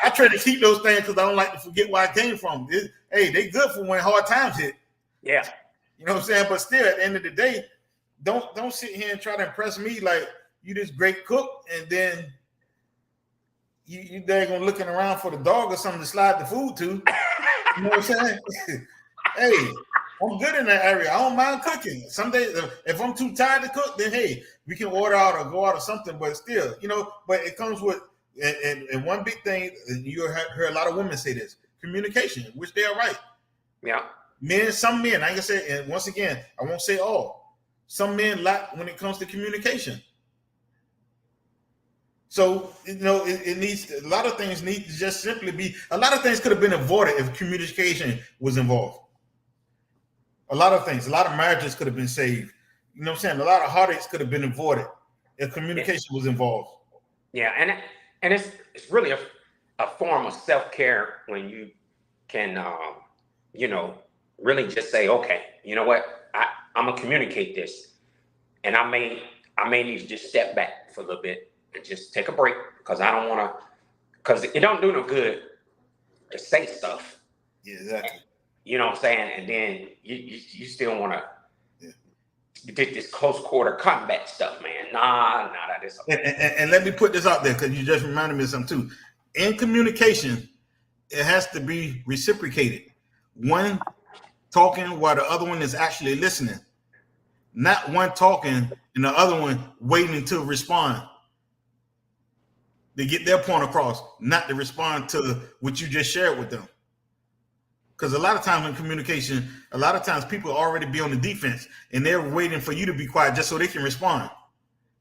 I try to keep those things because I don't like to forget where I came from. Hey, they good for when hard times hit. Yeah. You know what I'm saying? But still, at the end of the day, don't sit here and try to impress me like you this great cook, and then you daggone looking around for the dog or something to slide the food to. You know what I'm saying? Hey, I'm good in that area. I don't mind cooking. Some days, if I'm too tired to cook, then hey, we can order out or go out or something. But still, you know, but it comes with and one big thing, and you heard a lot of women say this: communication, which they are right. Yeah. Some men, like I said, and once again, I won't say all. Some men lack when it comes to communication. So, you know, it needs, a lot of things need to just simply be, a lot of things could have been avoided if communication was involved. A lot of things, a lot of marriages could have been saved. You know what I'm saying? A lot of heartaches could have been avoided if communication was involved. Yeah, and it's really a form of self-care when you can, you know, really just say, okay, you know what, I'm gonna communicate this, and I may need to just step back for a little bit and just take a break because I don't want to, because it don't do no good to say stuff. Yeah, exactly. You know what I'm saying? And then you still want to get this close quarter combat stuff, man. Nah, that is okay. And let me put this out there because you just reminded me of something too. In communication, it has to be reciprocated. One talking while the other one is actually listening. Not one talking and the other one waiting to respond. They get their point across, not to respond to what you just shared with them. Because a lot of times in communication, a lot of times people already be on the defense and they're waiting for you to be quiet just so they can respond.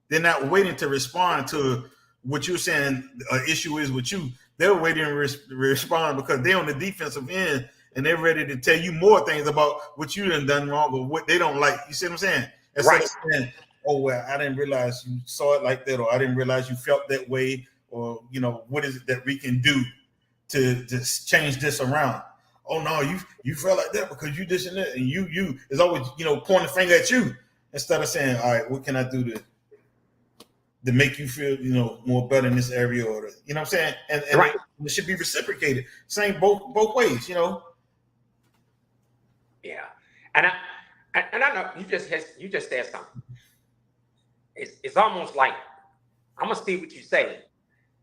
They're not waiting to respond to what you're saying an issue is with you. They're waiting to respond because they're on the defensive end and they're ready to tell you more things about what you done wrong or what they don't like. You see what I'm saying? Right. Saying, oh, well, I didn't realize you saw it like that, or I didn't realize you felt that way, or, you know, what is it that we can do to change this around? Oh, no, you felt like that because you this and that. And you is always, you know, pointing the finger at you instead of saying, all right, what can I do to make you feel, you know, more better in this area, or you know what I'm saying? And right. It should be reciprocated. Same both ways, you know. Yeah. And I know you just said something. It's almost like I'm gonna see what you say.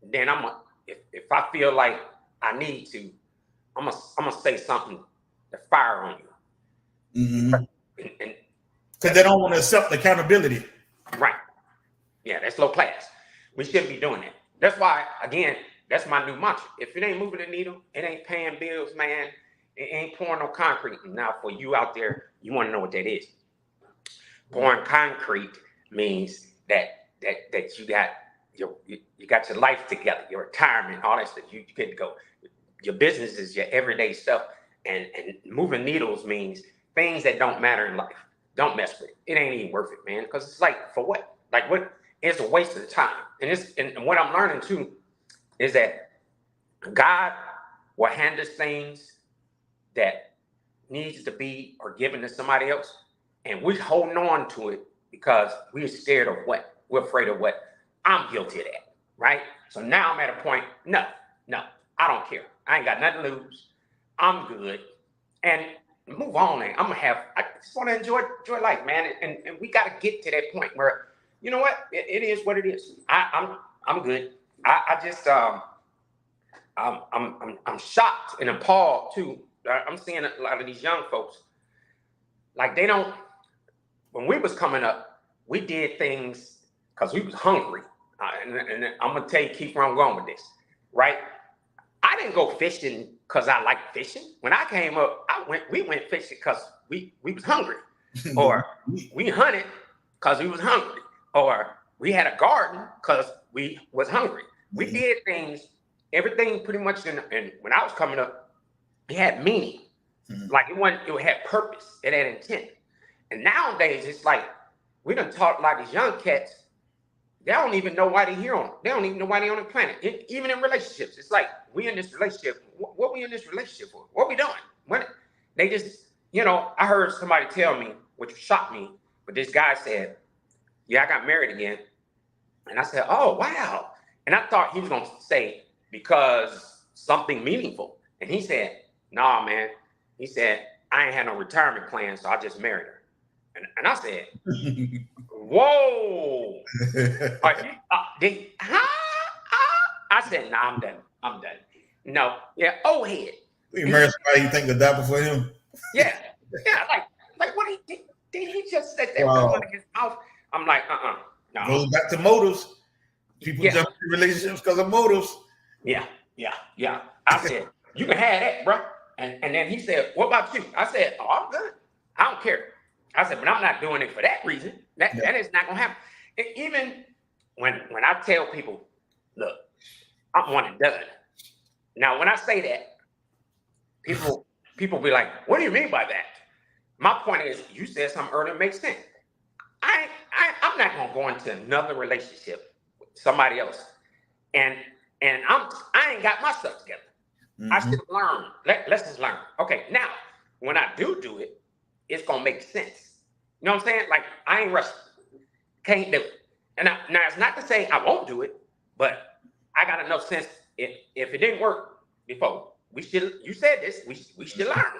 Then I'm gonna, if I feel like I need to, I'm gonna say something to fire on you. Mm-hmm. Because they don't want to accept accountability. Right. Yeah, that's low class. We shouldn't be doing that. That's why, again, that's my new mantra. If it ain't moving the needle, it ain't paying bills, man. It ain't pouring no concrete. Now, for you out there, you want to know what that is. Pouring concrete means that you got your life together, your retirement, all that stuff. You get to go. Your business is your everyday stuff, and moving needles means things that don't matter in life. Don't mess with it. It ain't even worth it, man. Because it's like, for what? Like, what? It's a waste of time. And what I'm learning too is that God will hand us things that needs to be or given to somebody else, and we're holding on to it because we're scared of what? We're afraid of what? I'm guilty of that, right? So now I'm at a point, no, I don't care. I ain't got nothing to lose. I'm good. And move on. And I just want to enjoy life, man. And we got to get to that point where, you know what? It is what it is. I'm good. I just, I'm shocked and appalled too. I'm seeing a lot of these young folks, like when we was coming up, we did things because we was hungry. And I'm going to tell you, Keith, where I'm going with this, right? I didn't go fishing because I like fishing. When I came up, we went fishing because we was hungry. Or we hunted because we was hungry. Or we had a garden because we was hungry. We did things, everything pretty much, and when I was coming up, it had meaning. Like it had purpose, it had intent. And nowadays, it's like, we done taught like these young cats, they don't even know why they're here on. They don't even know why they're on the planet. Even in relationships, it's like, we in this relationship. What we in this relationship for? What we doing? What they just, I heard somebody tell me, which shocked me, but this guy said, "Yeah, I got married again," and I said, "Oh, wow!" And I thought he was gonna say because something meaningful, and he said, "Nah, man." He said, "I ain't had no retirement plan, so I just married her." And I said, "Whoa!" I said, "Nah, I'm done. No, yeah, old head." You married somebody you think would die before him? Yeah, like what did he just sit there with his mouth? I'm like, no. Goes back to motives. People jump into relationships because of motives. Yeah. I said, "You can have that, bro." And then he said, "What about you?" I said, "Oh, I'm good. I don't care." I said, "But I'm not doing it for that reason. That is not gonna happen." And even when I tell people, "Look, I'm one and done." Now, when I say that, people be like, "What do you mean by that?" My point is, you said something earlier makes sense. I'm not gonna go into another relationship with somebody else, and I ain't got my stuff together. I should learn. Let's just learn. Okay, now when I do it, it's gonna make sense. You know what I'm saying? Like, I ain't rushing. Can't do it. And now it's not to say I won't do it, but I got enough sense. If it didn't work before, you said this, we should learn.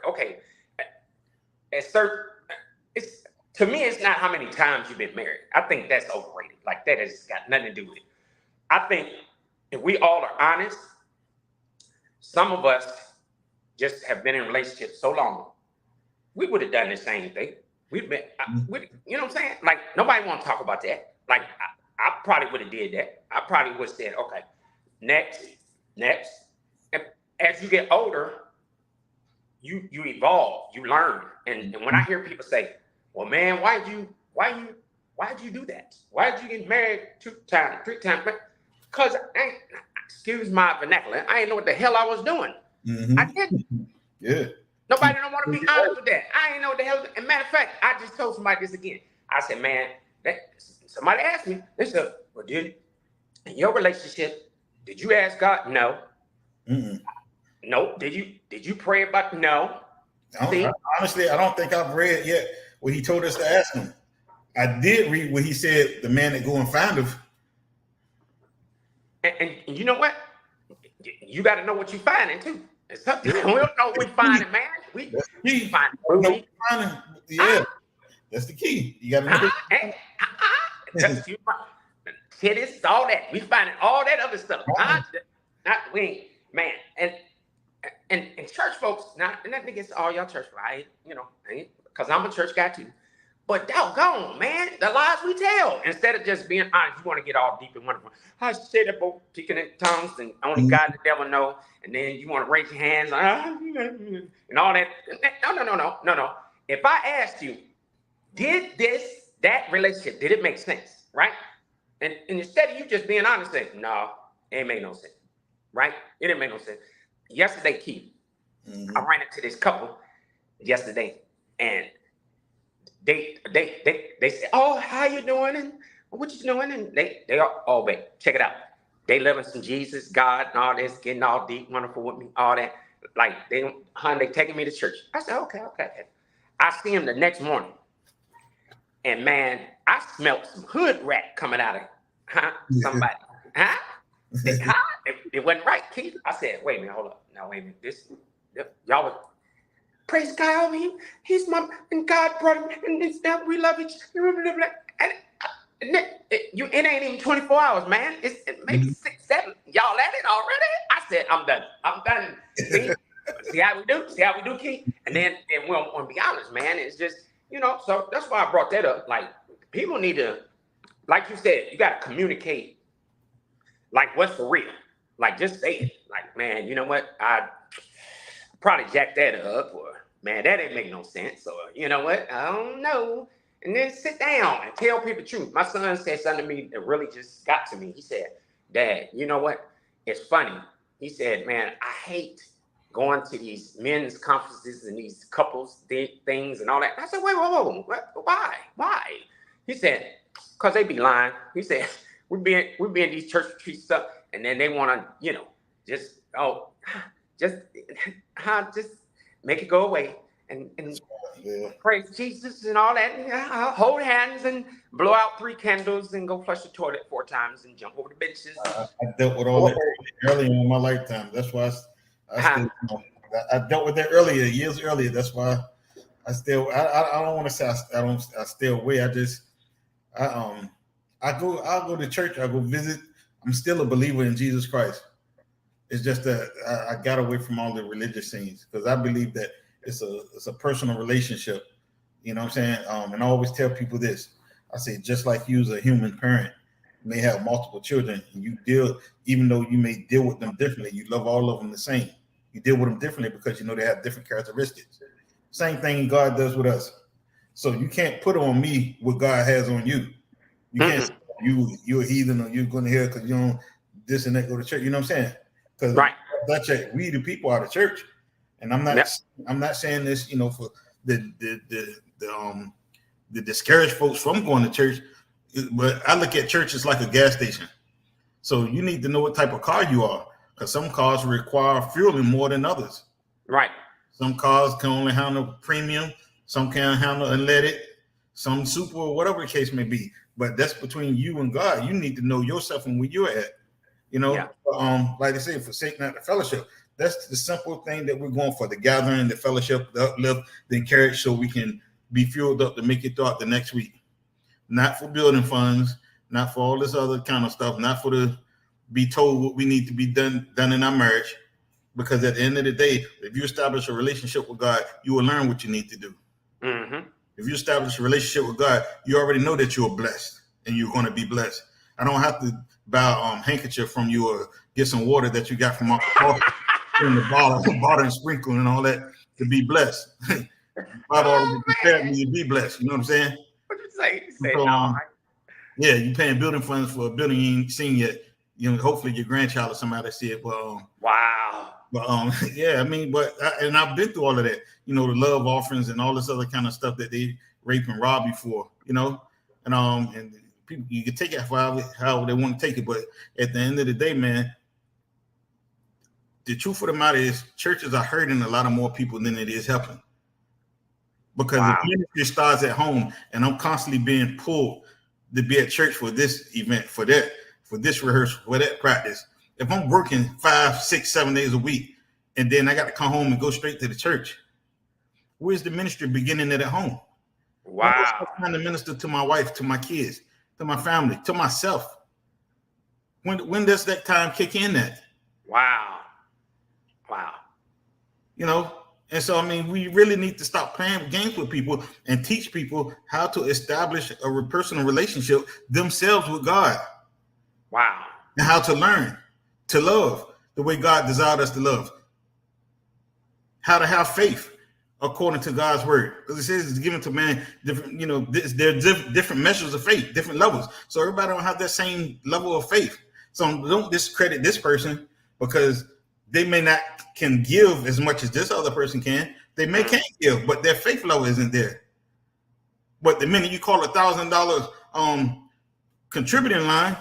Okay. To me, it's not how many times you've been married. I think that's overrated. Like, that has got nothing to do with it. I think if we all are honest, some of us just have been in relationships so long, we would have done the same thing. You know what I'm saying? Like, nobody want to talk about that. Like, I probably would have did that. I probably would have said, okay, next. And as you get older, you evolve, you learn. And when I hear people say, "Well, man, why'd you do that? Why did you get married 2 times, 3 times?" Because, excuse my vernacular, I didn't know what the hell I was doing. I didn't. Yeah. Nobody don't want to be honest with that. I ain't know what the hell. And matter of fact, I just told somebody this again. I said, "Man," somebody asked me, they said, "Well, in your relationship, did you ask God?" No. No. Did you pray about? No. Honestly, I don't think I've read yet what he told us to ask him. I did read what he said, the man that go and find him. And you know what? You got to know what you're finding too. It's something we don't know what we finding, man. We find movie. Yeah, that's the key. You got to know. Titties, all that. We finding all that other stuff. Man. And church folks, not against all y'all church folks, because I'm a church guy too. But doggone, man, the lies we tell. Instead of just being honest, you want to get all deep and wonderful. I said about speaking in tongues and only God the devil know. And then you want to raise your hands and all that. No. If I asked you, did that relationship, did it make sense, right? And instead of you just being honest, saying, "No, it ain't make no sense," right? It didn't make no sense. Yesterday, Keith, I ran into this couple yesterday, and they said, "Oh, how you doing? And what you doing?" And they are, "Oh, wait, check it out. They living some Jesus, God, and all this, getting all deep, wonderful with me, all that. Like, they taking me to church." I said, okay. I see him the next morning. And man, I smelled some hood rat coming out of somebody. Huh? It wasn't right, Keith. I said, wait a minute, hold up. Now, wait a minute. Y'all was, praise God over him. He's my, and God brought him, and it's now we love each other. And it ain't even 24 hours, man. It's maybe 6, 7. Y'all at it already? I said, I'm done. I'm done. See how we do? See how we do, Keith? And then we want to be honest, man. It's just, so that's why I brought that up. Like, people need to, like you said, you got to communicate, like, what's for real. Like, just say it. Like, man, you know what? I probably jacked that up, or, man, that ain't make no sense, or, you know what? I don't know. And then sit down and tell people the truth. My son said something to me that really just got to me. He said, Dad, you know what? It's funny. He said, man, I hate going to these men's conferences and these couples things and all that. I said, wait, whoa, why? Why? He said, because they be lying. He said, we be in these church retreat stuff, and then they want to, just make it go away. And praise Jesus and all that, and hold hands and blow out 3 candles and go flush the toilet 4 times and jump over the benches. I dealt with all that early in my lifetime. That's why I dealt with that earlier, years earlier. That's why I don't want to say I stay away. I'll go to church. I go visit. I'm still a believer in Jesus Christ. It's just that I got away from all the religious things because I believe that it's a personal relationship. You know what I'm saying? And I always tell people this. I say, just like you as a human parent, you may have multiple children, and even though you may deal with them differently, you love all of them the same. You deal with them differently because they have different characteristics. Same thing God does with us. So you can't put on me what God has on you. You can't say you're a heathen or you're going to hell because you don't this and that go to church. You know what I'm saying? Because we the people are the church. And I'm not saying this, for the discouraged folks from going to church, but I look at church as like a gas station. So you need to know what type of car you are, because some cars require fueling more than others. Right. Some cars can only handle premium, some can handle unleaded, some super, or whatever the case may be. But that's between you and God. You need to know yourself and where you're at. Like I say, forsake not the fellowship. That's the simple thing that we're going for: the gathering, the fellowship, the uplift, the encourage, so we can be fueled up to make it throughout the next week. Not for building funds, not for all this other kind of stuff, not for the be told what we need to be done in our marriage. Because at the end of the day, if you establish a relationship with God, you will learn what you need to do. Mm-hmm. If you establish a relationship with God, you already know that you're blessed and you're going to be blessed. I don't have to buy a handkerchief from you or get some water that you got from Uncle Paul. In the bottle and sprinkle and all that to be blessed. God already prepared me to be blessed. You know what I'm saying? What you say? Yeah, you're paying building funds for a building you ain't seen yet. Hopefully your grandchild or somebody see it. But wow. But yeah, I mean, and I've been through all of that. The love offerings and all this other kind of stuff that they rape and rob you for. And people, you can take it however they want to take it, but at the end of the day, man. The truth of the matter is churches are hurting a lot of more people than it is helping. Because the ministry starts at home, and I'm constantly being pulled to be at church for this event, for that, for this rehearsal, for that practice. If I'm working 5, 6, 7 days a week, and then I got to come home and go straight to the church, where's the ministry beginning at home? Wow. I'm trying to minister to my wife, to my kids, to my family, to myself. When does that time kick in at? Wow. And so, I mean, we really need to stop playing games with people and teach people how to establish a personal relationship themselves with God. Wow. And how to learn to love the way God desired us to love. How to have faith according to God's word. Because it says it's given to man different, there are different measures of faith, different levels. So everybody don't have that same level of faith. So don't discredit this person because they may not can give as much as this other person can. They can't give, but their faith level isn't there. But the minute you call $1,000 contributing line,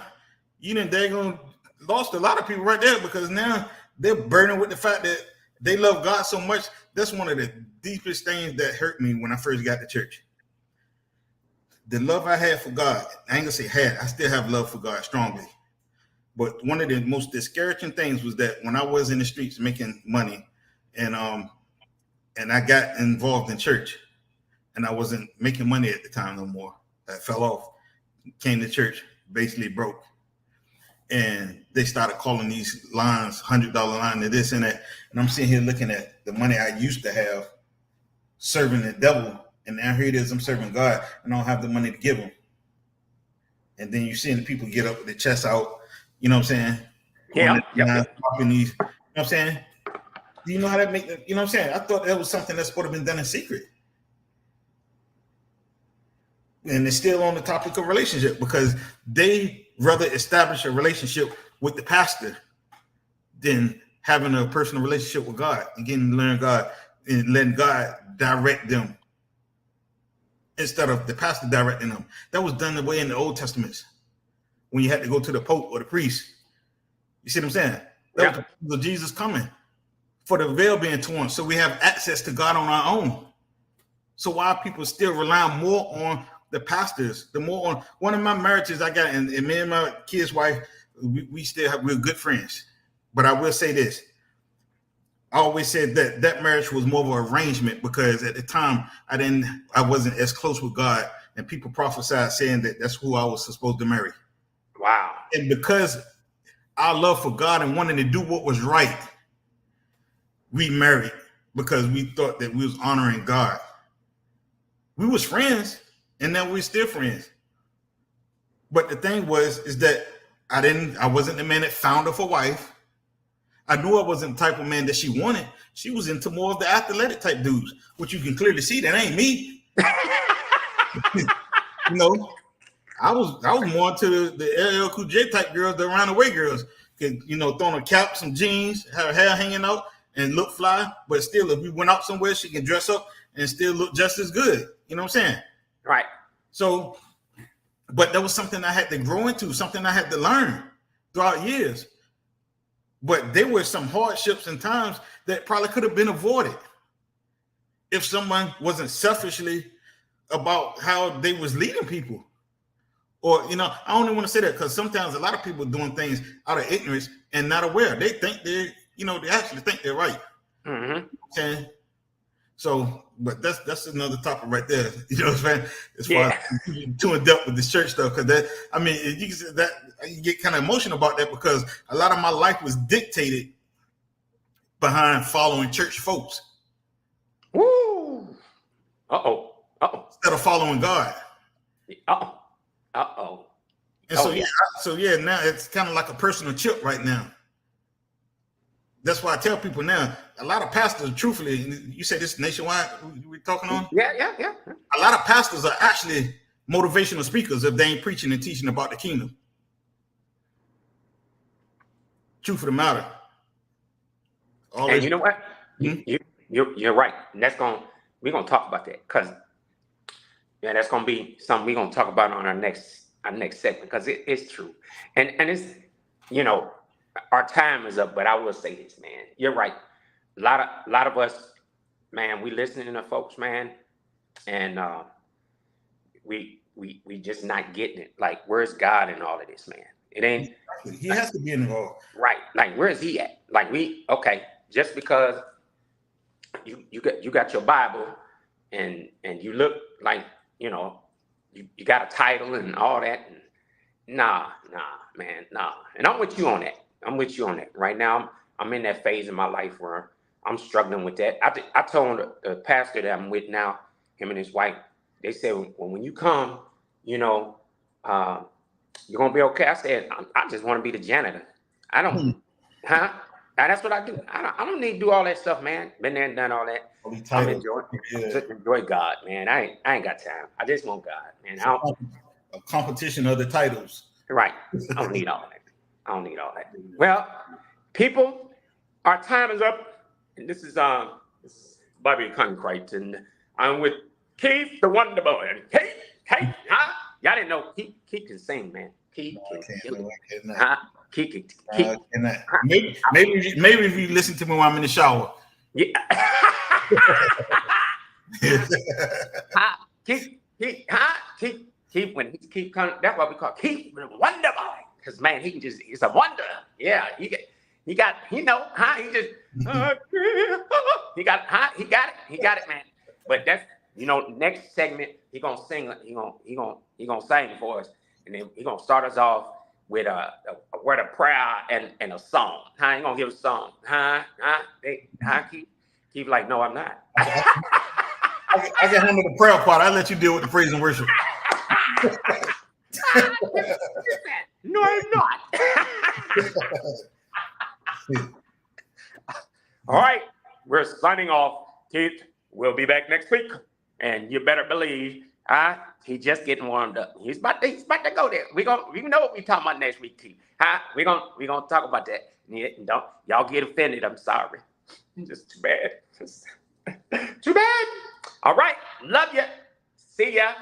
you done daggone lost a lot of people right there because now they're burdened with the fact that they love God so much. That's one of the deepest things that hurt me when I first got to church. the love I had for God, I ain't gonna say had, I still have love for God strongly. But one of the most discouraging things was that when I was in the streets making money, and I got involved in church, and I wasn't making money at the time no more. I fell off, came to church, basically broke. And they started calling these lines $100 line to this and that. And I'm sitting here looking at the money I used to have serving the devil. And now here it is, I'm serving God and I don't have the money to give him. And then you're seeing the people get up with their chest out, you know what I'm saying? Yeah. Popping these, you know what I'm saying? Do you know how that make them, you know what I'm saying? I thought that was something that's supposed to have been done in secret. And it's still on the topic of relationship because they rather establish a relationship with the pastor than having a personal relationship with God and getting to learn God and letting God direct them instead of the pastor directing them. That was done the way in the Old Testament when you had to go to the Pope or the priest. You see what I'm saying? That was Jesus coming for the veil being torn so we have access to God on our own. So why are people still relying more on the pastors, the more on one of my marriages I got, and me and my kid's wife, we're good friends. But I will say this. I always said that marriage was more of an arrangement because at the time I wasn't as close with God, and people prophesied saying that that's who I was supposed to marry. Wow. And because our love for God and wanting to do what was right, we married because we thought that we was honoring God. We was friends. And now we're still friends. But the thing is that I wasn't the man that found her for wife. I knew I wasn't the type of man that she wanted. She was into more of the athletic type dudes, which you can clearly see that ain't me. You know, I was more into the LL Cool J type girls, the around the way girls. You know, throwing a cap, some jeans, have her hair hanging out, and look fly. But still, if we went out somewhere, she can dress up and still look just as good. You know what I'm saying? Right. So, but that was something I had to grow into, something I had to learn throughout years. But there were some hardships and times that probably could have been avoided if someone wasn't selfishly about how they was leading people. Or, you know, I only want to say that because sometimes a lot of people doing things out of ignorance and not aware. They think they actually think they're right. Mm-hmm. Okay. So, but that's another topic right there. You know what I'm saying? As far as too in depth with this church stuff, because you get kind of emotional about that because a lot of my life was dictated behind following church folks. Woo! Instead of following God. And so now it's kind of like a personal chip right now. That's why I tell people now, a lot of pastors, truthfully, you say this nationwide, we're talking on? Yeah. A lot of pastors are actually motivational speakers if they ain't preaching and teaching about the kingdom. Truth of the matter. And you know what? You're right. And we're gonna talk about that because that's gonna be something we're gonna talk about on our next segment because it's true. And it's, you know, our time is up, but I will say this, man. You're right. A lot of us, man, we listening to folks, man, and we just not getting it. Like, where's God in all of this, man? It ain't. He has to be involved, right? Like, where is he at? Like, just because you got your Bible and you look like, you know, you got a title and all that. And nah, man. And I'm with you on that. Right now, I'm in that phase in my life where I'm struggling with that. I told the pastor that I'm with now, him and his wife, they said, well, when you come, you know, you're going to be okay. I said, I just want to be the janitor. I don't, huh? That's what I do. I don't need to do all that stuff, man. Been there and done all that. Just enjoy God, man. I ain't got time. I just want God, man. A competition of the titles. Right. I don't need all that. Well, people, our time is up. And this is Bobby Concrete, and I'm with Keith the Wonder Boy. Keith, huh? Y'all didn't know Keith can sing, man. Keith can. Huh? Keith. Maybe if you listen to me while I'm in the shower. Yeah. Keith. Keith, when he keep coming, that's what we call Keith the Wonder Boy. Because man, he's a wonder. Yeah, he got, you know, huh? He just, he got it, man. But that's, you know, next segment, he gonna sing, he gonna sing for us. And then he gonna start us off with a word of prayer and a song. Huh? He gonna give a song. Keith like, no, I'm not. I can handle the prayer part. I let you deal with the praise and worship. No, I'm not. All right, we're signing off. Keith, we'll be back next week, and you better believe, he's just getting warmed up. He's about to go there. We know what we talking about next week, Keith. We gonna talk about that. Don't y'all get offended? I'm sorry. Just too bad. Too bad. All right, love you. See ya.